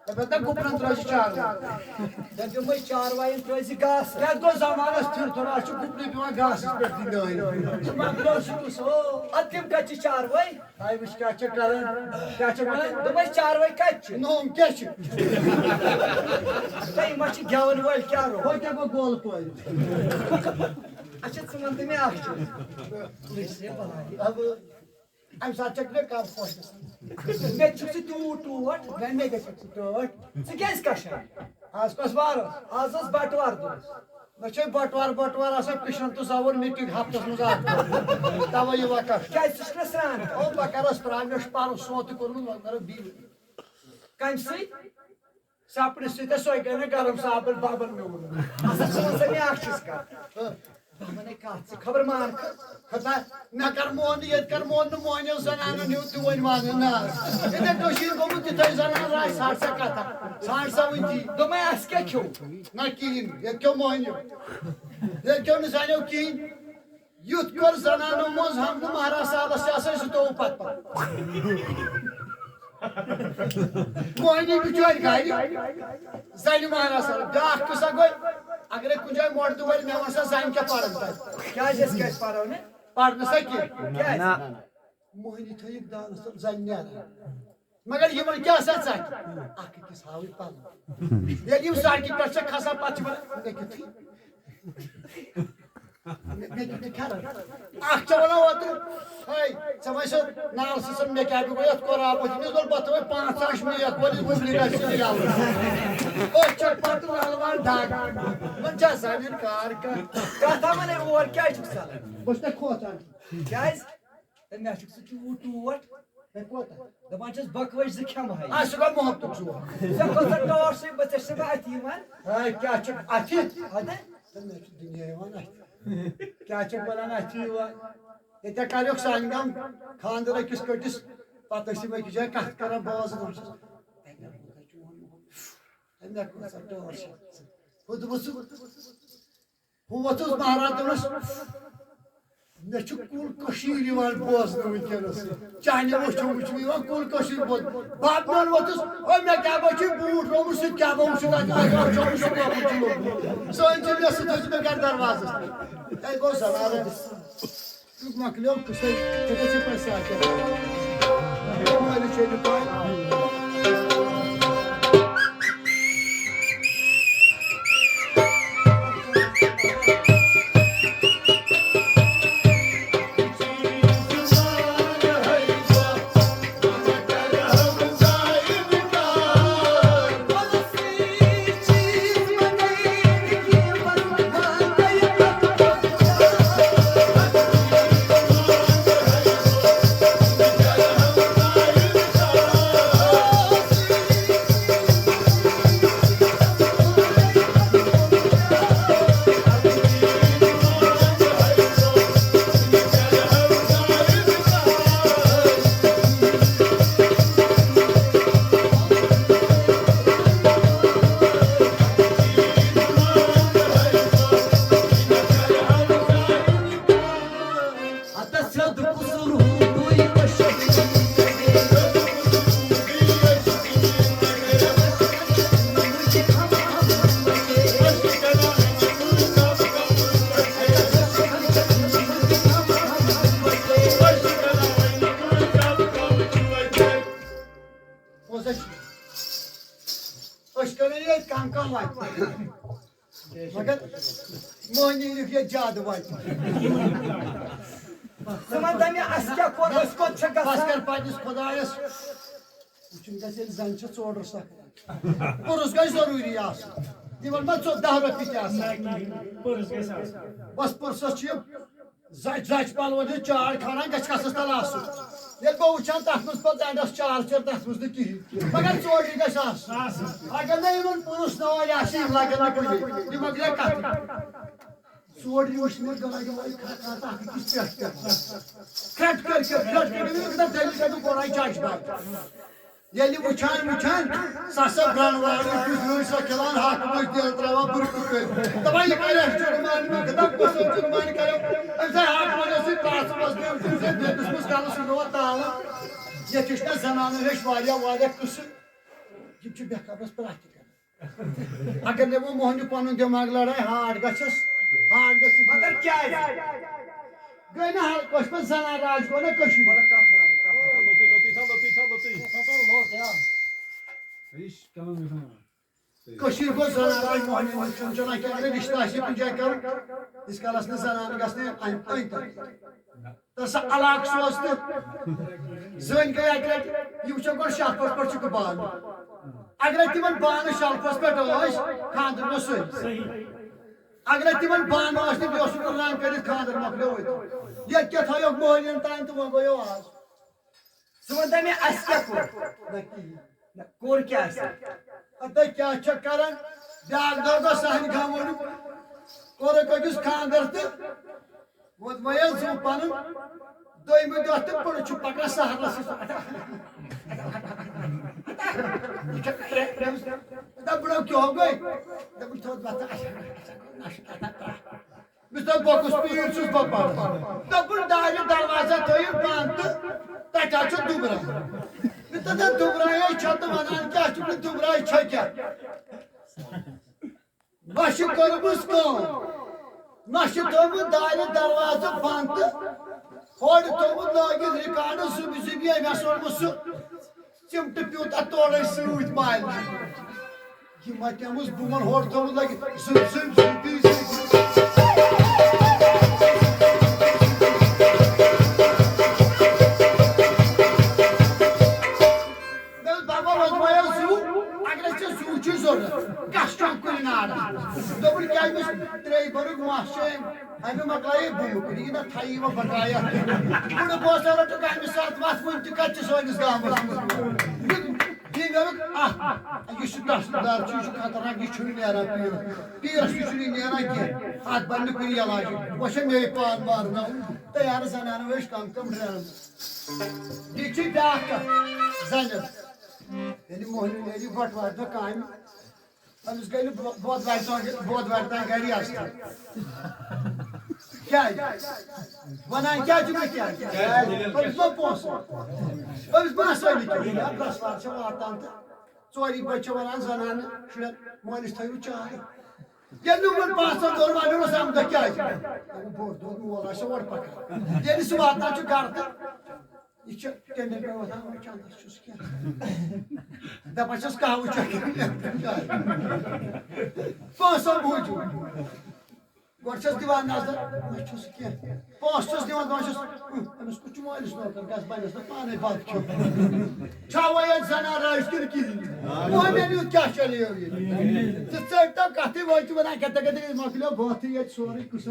Beta guprant rozi çağırdı. Dedim bu çağırmayın rozi gaz. Gel go zamanı tür tora şu gupne bir gaz ispettin de oyun. Ben görüşürüz o. Adım kaçı çağırmay? Haymış kaçı kalın. Kaçı kalın. Demek çağırmay kaçı. Nom kaçı. Tay maçı gavur var karo. Koy da bu gol koy. Açık sımantı mı açtı? Neyse bana. Abi I'm such a great car for this. Met you to what? Ben ne geçecek to? Sigez kaşa. Aspas var. Asas batvar dur. Naçay batvar asap kışın tu savur meeting haftas muzat. Tava yuva kaş. Kaç sıçrasan? O bakaras pravyaş paru sotu kurun onları bil. Kaçsın? Sapri site soygana garam sabır babır mı olur? Asas sen ne akşız ka? Bana kaçtı. Kabar marka. Kata nakar moğni moğni zanana ne utu oynadı na. Ne doşir komu titay zanana ray sarsa kata. Sarsa uti. Doma aske kyo. Nakin. Ya kyo moğni. Ya kyo ne zanyo ki? Yut kor zanana moz hamdu maharasa abasya su to upat. Moğni güçay gayri. Zanyo maharasa. Dak kısa koy. अगर कुछ मोड़ वाली मैं वहाँ sign क्या पढ़ रहा क्या जैसे कैसे पढ़ रहा हूँ ने पढ़ न सके क्या ना मोहिनी तो एक दाल सब जानिया मगर ये मन क्या सच है आके किस हावी पाल ये न्यू साइड की पर्चा खासा पाँच बार देखी मैं कितने खा रहा आँख चवना हुआ तो हाय समय से नाल से सब मैं क्या भी कोई अच्छी कोरा आपको जिन्हें बोल बात हुए 5 में या कोई मुझे नहीं चाहिए यार ओ चल पातू अलवार दाग मंचा साइन कार का था मैंने और क्या चुका बस तक खोता guys then मैं चुका टू what मैं खोता the manchas bakwaş zikam hay aşığa muhabbet şu sen खोता doğru şey bas şey atayım ben hay क्या çık açık hadi sen ne dünyaya var क्या चक बनाना अच्छी हुआ इतना कार्य सांगम खानदार किस कटिस पता सी में किसी का करा बाज दूँच अन्य कुछ तो और खुद बसु हूँ वचुस महाराज दूँच Ne çok kul kaşığı var boğazına ülkeniz. Cahne boş çavuş mi var kul kaşığı boğaz. Babdan otuz. O mekabacı bu romusu kabamusu da ayar çavuş mu yapıyor. Sonuçta nasıl tözüme kadar vazı. Ey boş zamanı. Çok maklum kısa tepesi pasakı. Böyle şeyler var. Başkanıyla kankam var. Fakat muhanelik ya cadı var. Zamandami asker korkuskot çakası. Asker partisi kodayız. Çünkü sen zançı sorursa. Bu rüzgar zaruri yasın. Divarma çok daha rahat yasın. Bas pırsatçıyım. Zaç balvadı çağır karan kaç kasısta lasın. Yel bu uçan tahtımız padandas çağır tahtımızda ki. Fakat zorlu kaşas. Agar ne iman purus ne var yaşayım lagana koydu. Dimagla kat. Zorlu uçmuş gana gana kata kıstı. Krat bir kadar tehlikeli koray çağışlar. Yeli uçan sasa branvarı küfür sakilan hakkımız diye trava burkuk. Tabii yıkayla çırmanı kadar koşuyor çırmanı kayıp. Evde hakkımız için tartışmaz diyor. Kimse dedisimiz kalısın o dağlı. Yetişme zamanı hiç var ya var ya kısı. Kimçi bir kabız bıraktı. Agar ne bu muhni panın demaglara harikasız. Harikasız. Magar kya? Gene koşma sana razı kona koşuyor. Koşuyor bu sana razı muhni çocuğuna kendine diştaşı yapacak kan. İskalasını sana gastı aynı. Tasa alak suastı. Zön gaya yumuşak bir şarpar parçası kuban. Agar timan bağını şarpar parçası kandır nasıl? Agar timan bağını açtı diyorsun Kur'an kadar kandırmak ne oydu? Yekke tayok muhnin tanıtı var koyu az. Zamandami asker korkusu. Hatta kya çakaran dağda sahne kamonu kora koyuz kandırdı. Vodmaya zopanın doymu dörtte bunu çupakla saharlası. Da bırak ki olgay. Da bu tot bata. Müste bokus büyürsüz baba. Da bu daire darvaza toyun pantı. Da çaçı dubra. Müste de dubraya çatı manan kaçtı dubrayı çeker. Başı korumuz ko. Naşı tomu daire darvaza pantı. Hori tomu lagı rikanı su bizi bir eve sormusu. Şimdi bir otorayı sığıt mal. Kim hakkımız bu man hori tomu lagı zıp. Ben baba vazmaya su, agresya su uçuyor sonra. Kaçtan kulinara. Double gelmiş direy baruk mahşem. Abi maklayı bu. Yine tayyiva bakaya. Bunu boşlara tıkaymış saat vasfın tıkatçı soyunuz kalmış. Dinlemek güçlü taşlar çünkü kadına güçlü yaratıyor. Bir güçlü yaratıyor. At bandı kuru yalayı. Boşa meypan var mı? Dayarı zananı veş kankam rarım. Dikçi dakika. Zanım. Benim muhlimleri bak vardı kaym. Ben üzgünüm bod verden geri açtım. क्या वनान क्या क्या क्या पोस बस ब्रसवार वातान तो चोरी बच्चे वनान जनान शुर मालिस थो चाय ये नुमन 500 वाले आमदा क्या बोर दो मोल और पका ये वातान घर तो यह टेंडर पे वतान चंदस क्या दपान कहव 500 मूजूब गोस दिवान नजर क्या 500 दिवान अमिस कुछ मालिस नौकर गस बनस ना पाने बद खो छावा जना राइस कर मोहन क्या चलियो चट कथ वो वन कत मकलो बहुत ये सोरे कुछ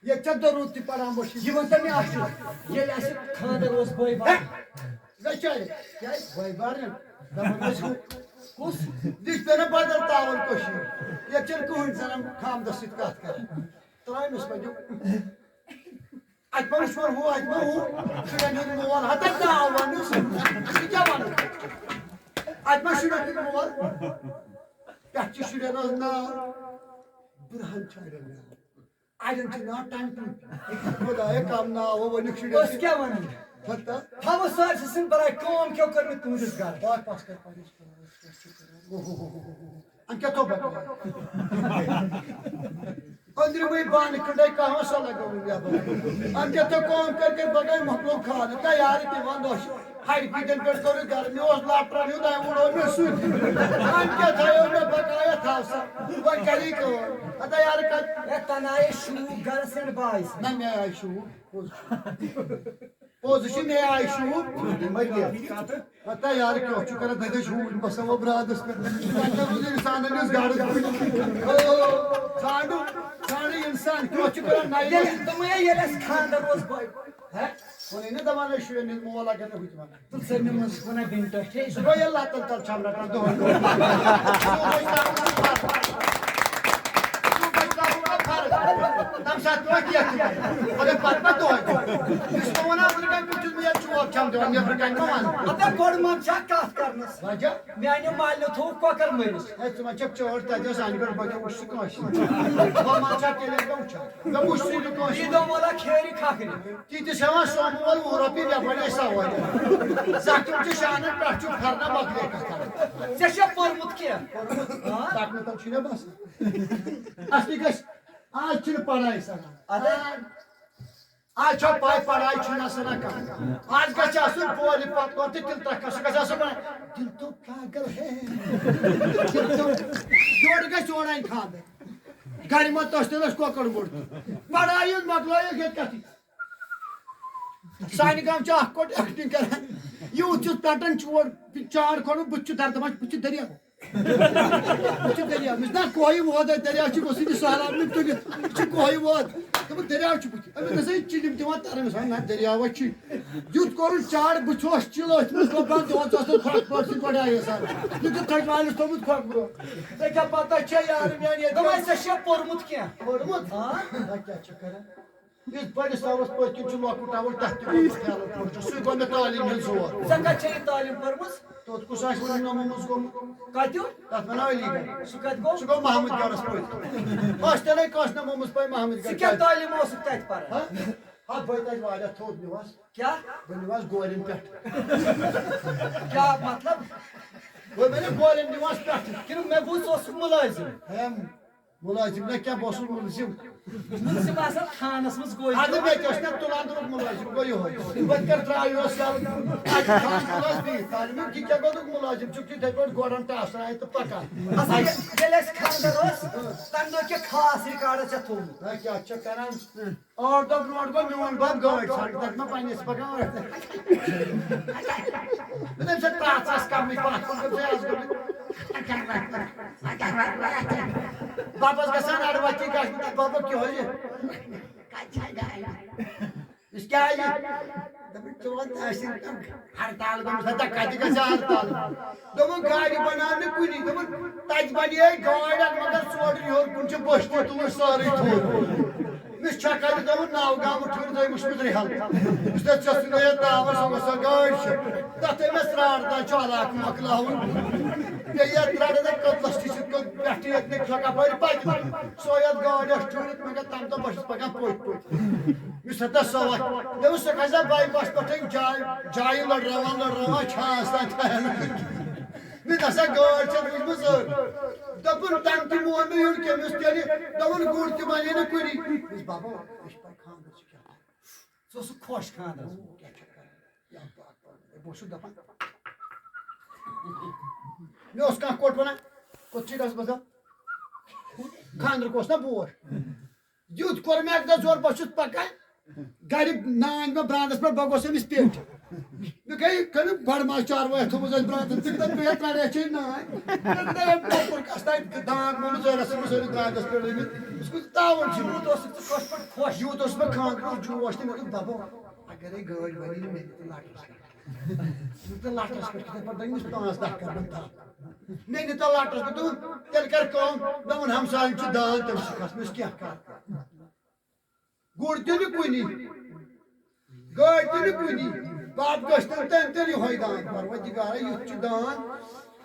ये दरूद तह पढ़ान बस ये वन मे ये खानदर बई बार बई बार कुस दिस पे बदल तावन ये कहन जन खामदस सत कत कर त्रामस पे अत वो अत हूँ शुरन मोल हत नाव वन क्या वन अत शुरन मोल पे शुरन नाव बुरहान छाड़न अड़न ना टाइम खुदाय कम नाव वन शुरन क्या वन हम सर सिंह बड़ा कम क्यों कर तुमस घर पास कर क्या तो अंदर में बान कड़ाई कहाँ सा लगा हुआ अंके तो कौन करके बगै मकलो खान तैयार थी वंदो हाई पीटन पे करो घर में ओस लाटरा न्यू दाय उड़ो में सुत अंके थायो में बकाया था सा वो करी को अता यार का ए तनाए शू घर से बाइस ना मैं आई शू पोजीशन है आई शू अता यार क्यों चुकर दे शू बस वो ब्रादस कर इंसान ने इस गाड़ी सांडू सारे इंसान क्यों चुकर नहीं तुम ये खानदर रोज बॉय है कोने ने दमाने शुरू ने मोला करते हुई तुम्हारा तू सर में मस कोना बिंट है सुबह ये लात तल छामरा कर दो तम साथ में किया अरे पत्ता तो है इसको वना अफ्रीकन कुछ में ये चुआब छाम दो हम अफ्रीकन को मान अब गोड मन चक काट करनस राजा मैंने माल्यो थो कोकर मरिस है तुम चक चोरता जो सानगर बके उस कोश वो माचा के लिए पहुंचा मैं मुश्किल को कोश ये दो मोला खेरी खाकरी की ते सेवा सोमवार यूरोपी या बड़े सा हो जाक्टू के शान पे चु करना बकरे का से परमुत के हां ताकने तब छिने बस असली कस आज चल पढ़ाई सना अरे आज जो पाई पढ़ाई चुना सना का आज का चासुन पोली पत को तिल तक का सका सो दिल तो पागल है दिल तो जोड़ के छोड़ा ही खा दे गाड़ी मत तोस्तेलस को कर बोल पढ़ाई मतलब ये कथि साइन काम चाह कोट एक्टिंग कर यूथ पैटर्न छोड़ चार करो बुच्चू दर्द मच बुच्चू दरिया बुच्चू दरिया मिसना कोई वो दरिया छु कोसी साला में तो कोई वो तो दरिया छु बुच्चू अब नसे चिलिम दिवा तारन सन दरिया वची यूथ करो चार बुचोस चिलो को बंद हो तो फक फक पड़ा है सर ये तो कट वाले तो मुझ फक ब्रो ते क्या पता छे यार मैं तुम ऐसे शे परमुत के परमुत हां क्या चक्कर है इस बड़े सावस पर कि चलो कुटावल तहत ख्याल पड़छ सु गो में तालीम मिल जोर सका छे तालीम परमुस तो कुछ आश वन नमस गो काट्यो तत बनाव ली सुकत सु गो मोहम्मद गरस पर हॉस्टल कस नमस पर मोहम्मद गरस क्या तालीम हो सकता है पर हाथ भाई ताज वाजा थोड़ निवास क्या निवास गोलिन पेट क्या मतलब वो मैंने गोलिन निवास पेट कि मैं वो सोच मुलाजिम हम मुलाजिम ना क्या बॉस मुलाजिम मुझसे बासा खानस मुझ कोई आदमी बेटे उसने तुलान दुरुक मुलाजिम कोई हो बदकर ट्रायो साल आज खान मुलाज भी तालिम की क्या को मुलाजिम चुकी थे पर गोरन टास रहा है तो पका असल जेलेस खानदार ओस तंदो के खास रिकॉर्ड छ थो मैं क्या अच्छा करन और तो ब्रोड को मिवन बाप गाइड साइड तक में पानी से पका मैंने से प्राचास काम में पास को से आज को वापस का सन अड़वाची का बाबा क्यों है ये इसका है तब चोन ऐसे हड़ताल को सदा काटी का हड़ताल तो वो गाड़ी बनाने कोई नहीं तो ताज बनिए गाड़ी मगर सोड़ी और कुछ बस्ती तू सारे थो मिस चक्कर तो नाव गांव ठुर दे मुश्किल हल उसने चस्ने तावर सो गाड़ी तते में सरार दा चाला मकलावन ये त्राड़े दे कतलस्टी को बैठी इतने खका पर पाक सोयत गाड़ी ठुर मगर तम तो बस पका पोट मिस सदा सवा दे उस कजा बाई पास पटे जाय लड़ रहा छास ता मैं दसा गाड़ी चल मुझे दपुन तंती मोन यूर के मिस्टेरी दवन गुड़ के माने न कोई इस बाबा इस पर खान दस क्या सो खुश खान दस क्या चक्कर या बात बोसु दपन मैं उसका कोट बना कुछ दस बजा खानर कोस ना बोर यूथ कोर में एक जोर बसुत पका गाड़ी नान में ब्रांडस पर बगोस में पेट मैं कहीं कभी बड़ मार चार वो तो मुझे ब्रांड तक तक पेट लाने चाहिए ना मैं प्रॉपर कास्ता दांत में मुझे रस मुझे ब्रांडस पर उसको तावर जी वो तो कोस पर खुश यूथ उस पर खान को जो वास्ते में बाबा अगर ये गाड़ी बनी में तो लाटस पर कितने पर देंगे 5 लाख कर बनता नहीं तो लाटस को तू चल कर कौन दमन हम साइन च दांत तम कस में क्या कर गुड़ तो कोई नहीं गाड़ी तो कोई नहीं बाप गश्तन तंतरी होई दान परवदिगार युत दान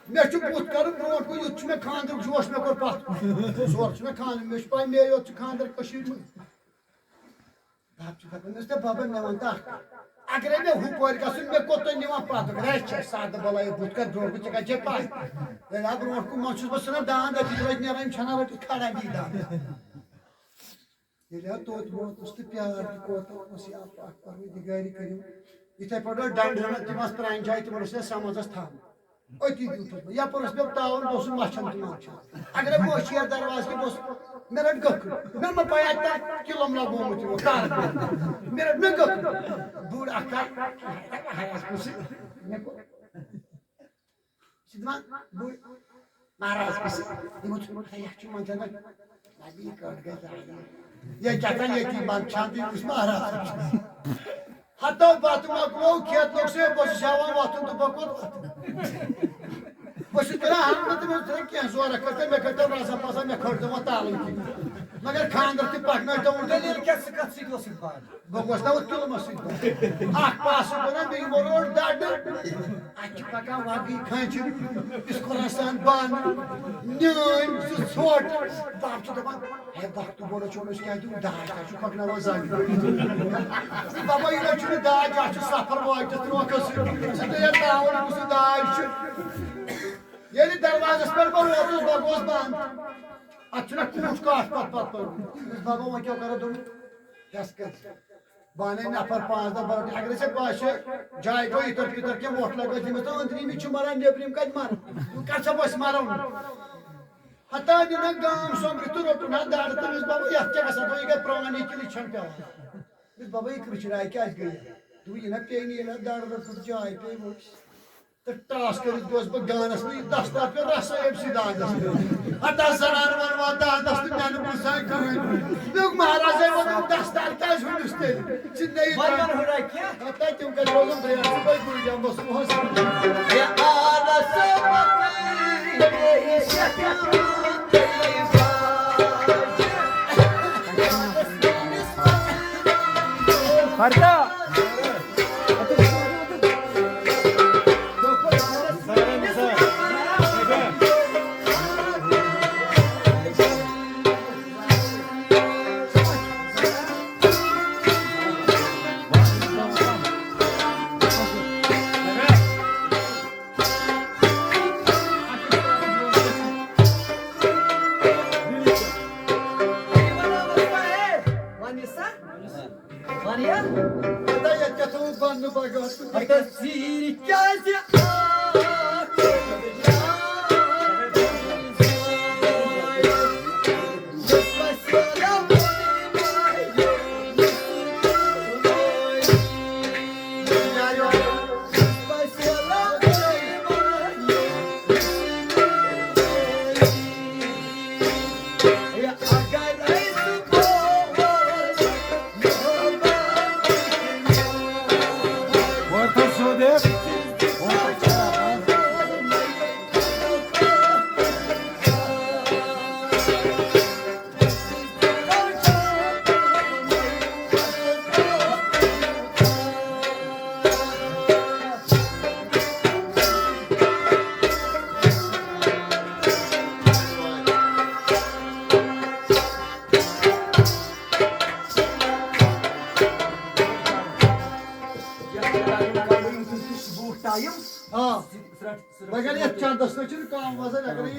मे छु पुत कर ब्रोट को युत में खानदर जोश में कर पात जोर में खान में पाई मे युत खानदर कशीर में बाप छु करनस ते बाबा ने वंता अगर मैं हु कोर का सुन में को तो निवा पात रेच साद बलाय पुत कर ब्रोट को चका जे पास ले ना ब्रोट को मछु बसना दान द रोज ने रम छना रट खड़ा दी दान ये तो उस प्यार को तो उसी आप परवदिगारी करियो इथे पड़ो डंड हमें तिमस प्राइन जाय तिमर से समझस था ओती दूत या परस में तावन बस मछन तुम अगर वो शेर दरवाज के बस मेरा गक मैं म पाया था किलोम लागो मुझे वो कार मेरा न गक बूढ़ आका हायास कुछ ने को सिद्धमान बूढ़ महाराज कुछ ये मुझे हाया चु मन जाना नबी कट गया ये कहता है कि बात शांति कुछ महाराज हाथों बातों में को खेत लोग से बस शावा बातों तो बकोत बस तेरा हम तो मैं तेरे क्या जोर करते मैं करता राजा पासा मैं खर्च में तालू की मगर खानदर के पकना तो उनके दलील क्या सिकत सिको सिपान बगोस ना उतल मस्जिद आख पास बना भी मोरोड डाड आज पका वागी खांच इसको रसान बान न्याय छोट बाप तो बाप है बाप तो बोलो छोड़ो क्या तू दाज का पकना वजान बाबा ये छु दाज आ छु सफर वाई तो रोकस से ये दावन कुछ दाज ये दरवाजे पर बोलो बगोस बान अच्छा कुछ का पत बाबा वो क्या करो तुम यस कर बाने नफर 5 नफर अगर से पाशे जाय गो इतर पितर के वोट लगे जिमे तो अंदरी में छु मारन नेबरिम कद मार तू का छ बस मारो हता दिन गाम सोमृत रोट ना दाड़ तो बाबा या क्या का तो ये प्राणी के लिए छन पे इस बाबा ये कृष्णा क्या आज गई तू ये ना पे नहीं ना दाड़ तो जाय पे वो तो टास्क कर गोस ब गानस में 10 पे रस एफसी दादस हता सरान वन दादस मैंने बुसाई कर लोग महाराज है वो 10 तार का सुनते सिद्धे मन हो रहा क्या हता क्यों कर बोलूं भैया कोई भूल जा बस वो या आलस ये शक्ति Marta! kaldı bagat. Hatta zil geldi. Orta Suudi. Ha. Bakalım çantasına çürük kalmazsa ne kadar iyi.